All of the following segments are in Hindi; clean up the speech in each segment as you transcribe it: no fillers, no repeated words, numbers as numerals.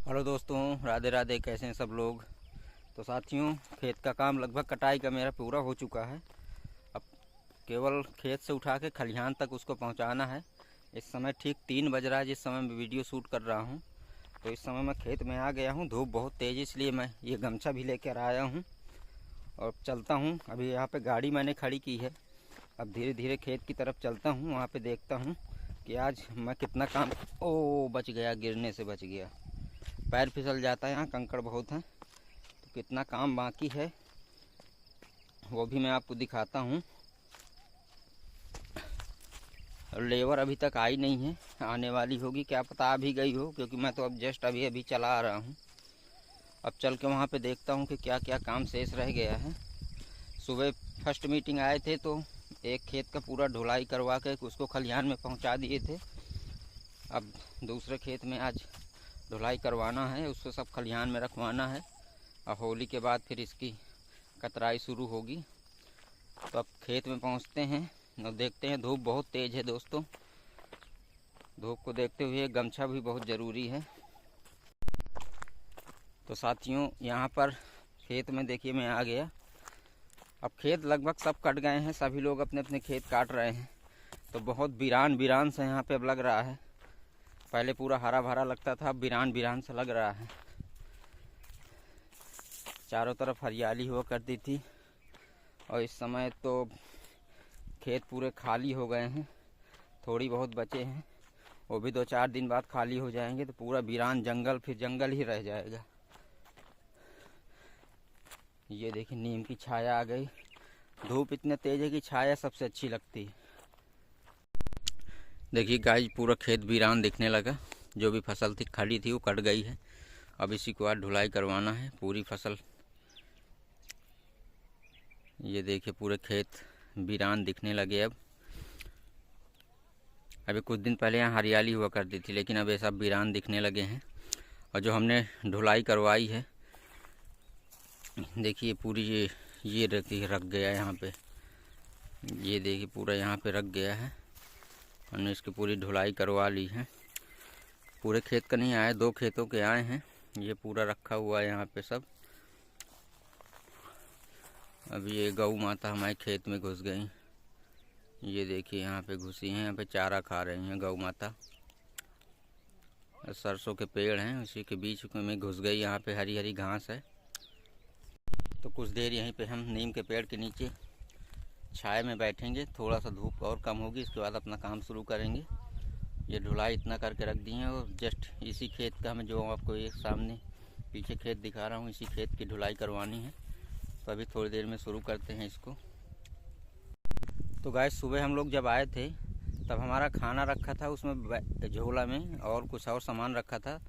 हेलो दोस्तों, राधे राधे। कैसे हैं सब लोग। तो साथियों, खेत का काम लगभग कटाई का मेरा पूरा हो चुका है। अब केवल खेत से उठा के खलिहान तक उसको पहुंचाना है। इस समय ठीक 3 बज रहा है जिस समय मैं वीडियो शूट कर रहा हूं। तो इस समय मैं खेत में आ गया हूं। धूप बहुत तेज़, इसलिए मैं ये गमछा भी लेकर आया हूं और चलता हूं। अभी यहाँ पे गाड़ी मैंने खड़ी की है। अब धीरे धीरे खेत की तरफ चलता हूँ, वहाँ पे देखता हूँ कि आज मैं कितना काम। ओ, बच गया, गिरने से बच गया। पैर फिसल जाता है, यहाँ कंकड़ बहुत हैं। तो कितना काम बाकी है वो भी मैं आपको दिखाता हूँ। और लेबर अभी तक आई नहीं है, आने वाली होगी, क्या पता आ भी गई हो, क्योंकि मैं तो अब जस्ट अभी अभी चला आ रहा हूँ। अब चल के वहाँ पे देखता हूँ कि क्या क्या काम शेष रह गया है। सुबह फर्स्ट मीटिंग आए थे तो एक खेत का पूरा ढुलाई करवा के उसको खलिहान में पहुँचा दिए थे। अब दूसरे खेत में आज ढुलाई करवाना है, उसको सब खलिहान में रखवाना है और होली के बाद फिर इसकी कतराई शुरू होगी। तो अब खेत में पहुंचते हैं और देखते हैं। धूप बहुत तेज़ है दोस्तों, धूप को देखते हुए गमछा भी बहुत ज़रूरी है। तो साथियों, यहाँ पर खेत में देखिए मैं आ गया। अब खेत लगभग सब कट गए हैं, सभी लोग अपने अपने खेत काट रहे हैं। तो बहुत वीरान वीरान से यहाँ पे अब लग रहा है। पहले पूरा हरा भरा लगता था, अब वीरान वीरान सा लग रहा है। चारों तरफ हरियाली हुआ करती थी और इस समय तो खेत पूरे खाली हो गए हैं। थोड़ी बहुत बचे हैं, वो भी 2-4 दिन बाद खाली हो जाएंगे। तो पूरा वीरान जंगल, फिर जंगल ही रह जाएगा। ये देखिए, नीम की छाया आ गई। धूप इतने तेज है कि छाया सबसे अच्छी लगती है। देखिए गाइस, पूरा खेत वीरान दिखने लगा। जो भी फसल थी खड़ी थी वो कट गई है। अब इसी को आज ढुलाई करवाना है पूरी फसल। ये देखिए, पूरे खेत वीरान दिखने लगे। अब अभी कुछ दिन पहले यहाँ हरियाली हुआ करती थी, लेकिन अब ये सब वीरान दिखने लगे हैं। और जो हमने ढुलाई करवाई है, देखिए पूरी ये रख गया यहाँ पे। ये देखिए पूरा यहाँ पे रख गया है। हमने इसकी पूरी ढुलाई करवा ली है। पूरे खेत का नहीं आया, 2 खेतों के आए हैं। ये पूरा रखा हुआ है यहाँ पे सब। अभी ये गौ माता हमारे खेत में घुस गई। ये देखिए यहाँ पे घुसी हैं, यहाँ पे चारा खा रही हैं गौ माता। सरसों के पेड़ हैं, उसी के बीच में घुस गई। यहाँ पे हरी हरी घास है। तो कुछ देर यहीं पे हम नीम के पेड़ के नीचे छाए में बैठेंगे। थोड़ा सा धूप और कम होगी, इसके बाद अपना काम शुरू करेंगे। ये ढुलाई इतना करके रख दी है और जस्ट इसी खेत का हमें, जो आपको एक सामने पीछे खेत दिखा रहा हूँ, इसी खेत की ढुलाई करवानी है। तो अभी थोड़ी देर में शुरू करते हैं इसको। तो गाइस, सुबह हम लोग जब आए थे तब हमारा खाना रखा था उसमें झोला में, और कुछ और सामान रखा था।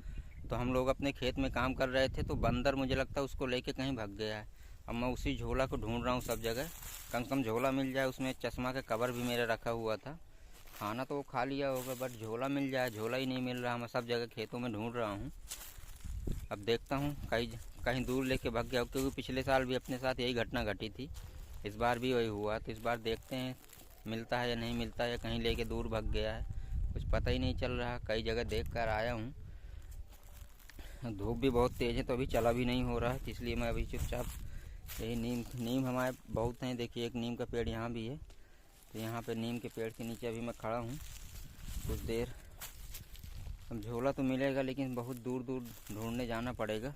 तो हम लोग अपने खेत में काम कर रहे थे तो बंदर, मुझे लगता है, उसको लेके कहीं भाग गया है। अब मैं उसी झोला को ढूंढ रहा हूँ सब जगह। कम से कम झोला मिल जाए। उसमें चश्मा का कवर भी मेरा रखा हुआ था। खाना तो वो खा लिया होगा, बट झोला मिल जाए। झोला ही नहीं मिल रहा। मैं सब जगह खेतों में ढूंढ रहा हूँ। अब देखता हूँ कहीं दूर लेके भाग गया, क्योंकि पिछले साल भी अपने साथ यही घटना घटी थी। इस बार भी वही हुआ। तो इस बार देखते हैं मिलता है या नहीं मिलता है, या कहीं लेके दूर भाग गया है, कुछ पता ही नहीं चल रहा। कई जगह देख कर आया हूँ। धूप भी बहुत तेज़ है तो अभी चला भी नहीं हो रहा है, इसलिए मैं अभी चुपचाप यही नीम हमारे बहुत हैं। देखिए, एक नीम का पेड़ यहाँ भी है। तो यहाँ पे नीम के पेड़ के नीचे अभी मैं खड़ा हूँ कुछ देर। अब झोला तो मिलेगा, लेकिन बहुत दूर दूर ढूंढने जाना पड़ेगा।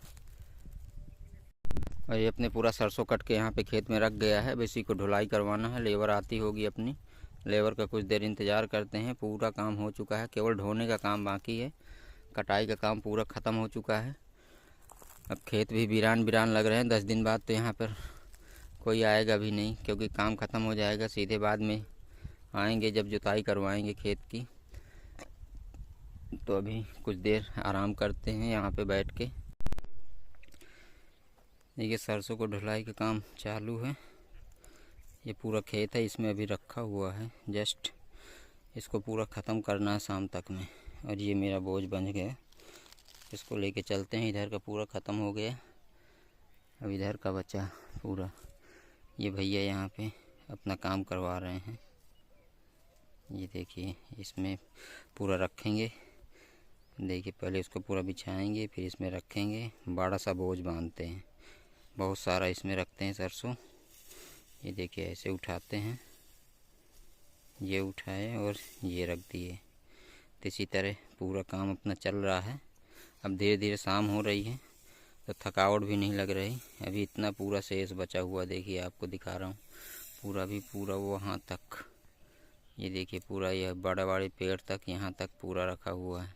और ये अपने पूरा सरसों कट के यहाँ पे खेत में रख गया है। अब इसी को ढुलाई करवाना है। लेबर आती होगी अपनी। लेबर का कुछ देर इंतज़ार करते हैं। पूरा काम हो चुका है, केवल ढोने का काम बाकी है। कटाई का काम पूरा ख़त्म हो चुका है। अब खेत भी वीरान वीरान लग रहे हैं। 10 दिन बाद तो यहाँ पर कोई आएगा भी नहीं, क्योंकि काम ख़त्म हो जाएगा। सीधे बाद में आएंगे जब जुताई करवाएंगे खेत की। तो अभी कुछ देर आराम करते हैं यहाँ पे बैठ के। देखिए, सरसों को ढुलाई का काम चालू है। ये पूरा खेत है, इसमें अभी रखा हुआ है। जस्ट इसको पूरा ख़त्म करना है शाम तक में। और ये मेरा बोझ बन गया, इसको लेके चलते हैं। इधर का पूरा ख़त्म हो गया, अब इधर का बचा पूरा। ये भैया यहाँ पे अपना काम करवा रहे हैं। ये देखिए, इसमें पूरा रखेंगे देखिए पहले इसको पूरा बिछाएंगे, फिर इसमें रखेंगे। बड़ा सा बोझ बांधते हैं, बहुत सारा इसमें रखते हैं सरसों। ये देखिए ऐसे उठाते हैं, ये उठाए और ये रख दिए। तो इसी तरह पूरा काम अपना चल रहा है। अब धीरे धीरे शाम हो रही है तो थकावट भी नहीं लग रही। अभी इतना पूरा शेष बचा हुआ, देखिए आपको दिखा रहा हूँ, पूरा भी पूरा वहाँ तक। ये देखिए पूरा यह बड़े बड़े पेड़ तक, यहाँ तक पूरा रखा हुआ है।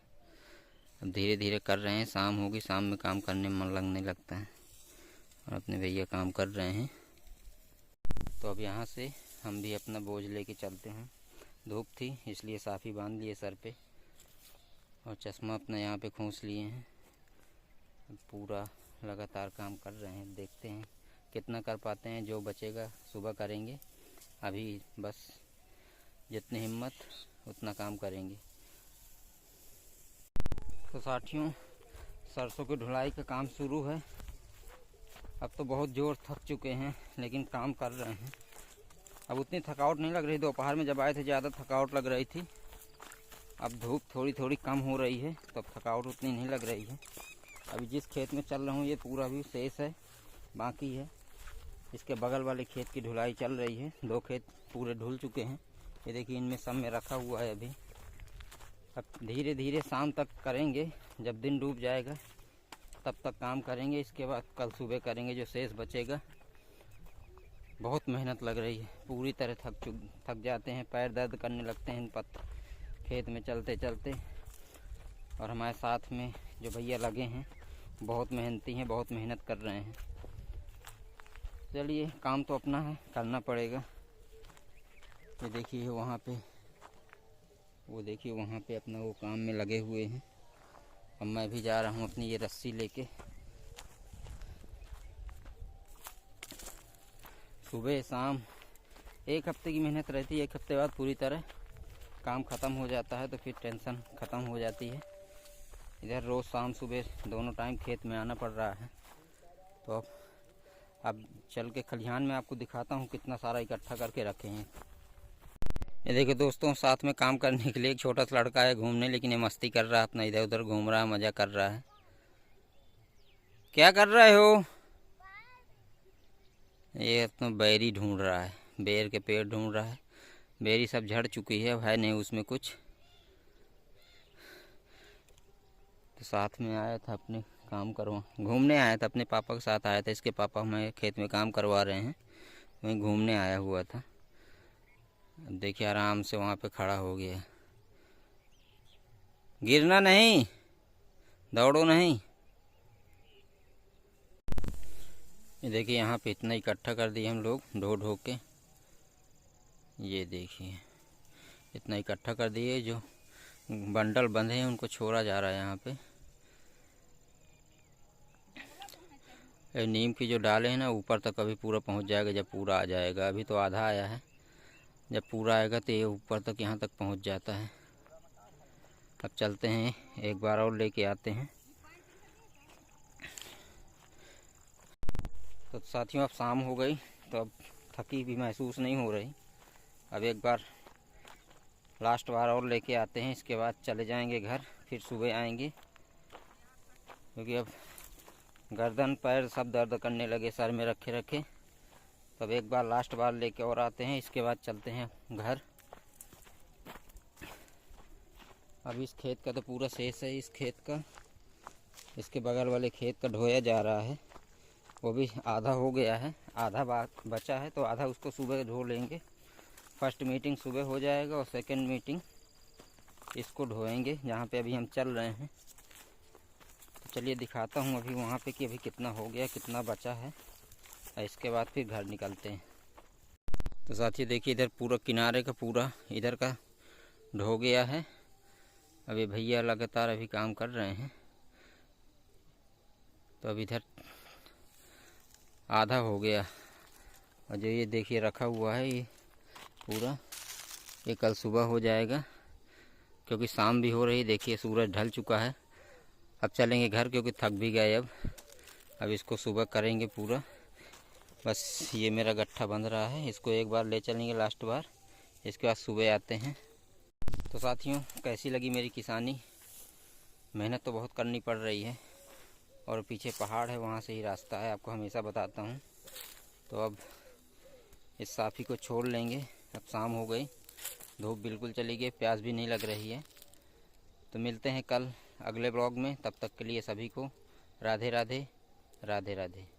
अब धीरे धीरे कर रहे हैं, शाम होगी, शाम में काम करने में मन लगने लगता है। और अपने भैया काम कर रहे हैं। तो अब यहाँ से हम भी अपना बोझ लेके चलते हैं। धूप थी इसलिए साफ़ी बांध लिए सर पे, और चश्मा अपना यहाँ पे खोंस लिए हैं। पूरा लगातार काम कर रहे हैं, देखते हैं कितना कर पाते हैं। जो बचेगा सुबह करेंगे, अभी बस जितनी हिम्मत उतना काम करेंगे। तो साथियों, सरसों की ढुलाई का काम शुरू है। अब तो बहुत जोर थक चुके हैं, लेकिन काम कर रहे हैं। अब उतनी थकावट नहीं लग रही। दोपहर में जब आए थे ज़्यादा थकावट लग रही थी। अब धूप थोड़ी थोड़ी कम हो रही है तो अब थकावट उतनी नहीं लग रही है। अभी जिस खेत में चल रहा हूँ ये पूरा भी शेष है, बाकी है। इसके बगल वाले खेत की ढुलाई चल रही है। 2 खेत पूरे ढुल चुके हैं। ये देखिए इनमें सब में रखा हुआ है अभी। अब धीरे धीरे शाम तक करेंगे, जब दिन डूब जाएगा तब तक काम करेंगे। इसके बाद कल सुबह करेंगे जो शेष बचेगा। बहुत मेहनत लग रही है, पूरी तरह थक जाते हैं, पैर दर्द करने लगते हैं इन खेत में चलते चलते। और हमारे साथ में जो भैया लगे हैं बहुत मेहनती हैं, बहुत मेहनत कर रहे हैं। चलिए काम तो अपना है, करना पड़ेगा। ये देखिए वहाँ पे, वो देखिए वहाँ पे अपना वो काम में लगे हुए हैं। अब मैं भी जा रहा हूँ अपनी ये रस्सी लेके। सुबह शाम 1 हफ्ते की मेहनत रहती है। 1 हफ्ते बाद पूरी तरह काम ख़त्म हो जाता है, तो फिर टेंशन ख़त्म हो जाती है। इधर रोज़ शाम सुबह दोनों टाइम खेत में आना पड़ रहा है। तो अब चल के खलिहान में आपको दिखाता हूँ कितना सारा इकट्ठा करके रखे हैं। ये देखिए दोस्तों, साथ में काम करने के लिए एक छोटा सा लड़का है घूमने, लेकिन ये मस्ती कर रहा है, अपना इधर उधर घूम रहा है, मज़ा कर रहा है। क्या कर रहे हो? ये अपना बैरी ढूंढ रहा है, बेर के पेड़ ढूंढ रहा है। बेरी सब झड़ चुकी है, अब है नहीं उसमें कुछ। तो साथ में आया था, अपने काम घूमने आया था, अपने पापा के साथ आया था। इसके पापा हमें खेत में काम करवा रहे हैं, वहीं घूमने आया हुआ था। देखिए आराम से वहाँ पे खड़ा हो गया। गिरना नहीं, दौड़ो नहीं। ये देखिए यहाँ पे इतना इकट्ठा कर दिए हम लोग ढो ढो के। ये देखिए इतना इकट्ठा कर दिए, जो बंडल बंधे हैं उनको छोड़ा जा रहा है यहाँ पे। नीम की जो डाले हैं ना, ऊपर तक अभी पूरा पहुँच जाएगा जब पूरा आ जाएगा। अभी तो आधा आया है, जब पूरा आएगा तो ये ऊपर तक, यहाँ तक पहुँच जाता है। अब चलते हैं, एक बार और लेके आते हैं। तो साथियों अब शाम हो गई, तो अब थकी भी महसूस नहीं हो रही। अब एक बार लास्ट बार और लेके आते हैं, इसके बाद चले जाएंगे घर, फिर सुबह आएंगे। क्योंकि अब गर्दन पैर सब दर्द करने लगे सर में रखे रखे। तब एक बार लास्ट बार लेके और आते हैं, इसके बाद चलते हैं घर। अब इस खेत का तो पूरा शेष है, इस खेत का। इसके बगल वाले खेत का ढोया जा रहा है, वो भी आधा हो गया है, आधा बचा है। तो आधा उसको सुबह ढो लेंगे। फर्स्ट मीटिंग सुबह हो जाएगा और सेकंड मीटिंग इसको ढोएंगे, जहाँ पे अभी हम चल रहे हैं। तो चलिए दिखाता हूँ अभी वहाँ पे कि अभी कितना हो गया, कितना बचा है, और इसके बाद फिर घर निकलते हैं। तो साथियों देखिए, इधर पूरा किनारे का पूरा इधर का ढो गया है। अभी भैया लगातार अभी काम कर रहे हैं। तो अब इधर आधा हो गया, और जो ये देखिए रखा हुआ है ये पूरा, ये कल सुबह हो जाएगा। क्योंकि शाम भी हो रही, देखिए सूरज ढल चुका है। अब चलेंगे घर, क्योंकि थक भी गए। अब इसको सुबह करेंगे पूरा। बस ये मेरा गट्ठा बंध रहा है, इसको एक बार ले चलेंगे लास्ट बार, इसके बाद सुबह आते हैं। तो साथियों कैसी लगी मेरी किसानी? मेहनत तो बहुत करनी पड़ रही है और पीछे पहाड़ है, वहाँ से ही रास्ता है, आपको हमेशा बताता हूँ। तो अब इस साफ़ी को छोड़ लेंगे। अब शाम हो गई, धूप बिल्कुल चली गई, प्यास भी नहीं लग रही है। तो मिलते हैं कल अगले ब्लॉग में, तब तक के लिए सभी को राधे राधे, राधे राधे।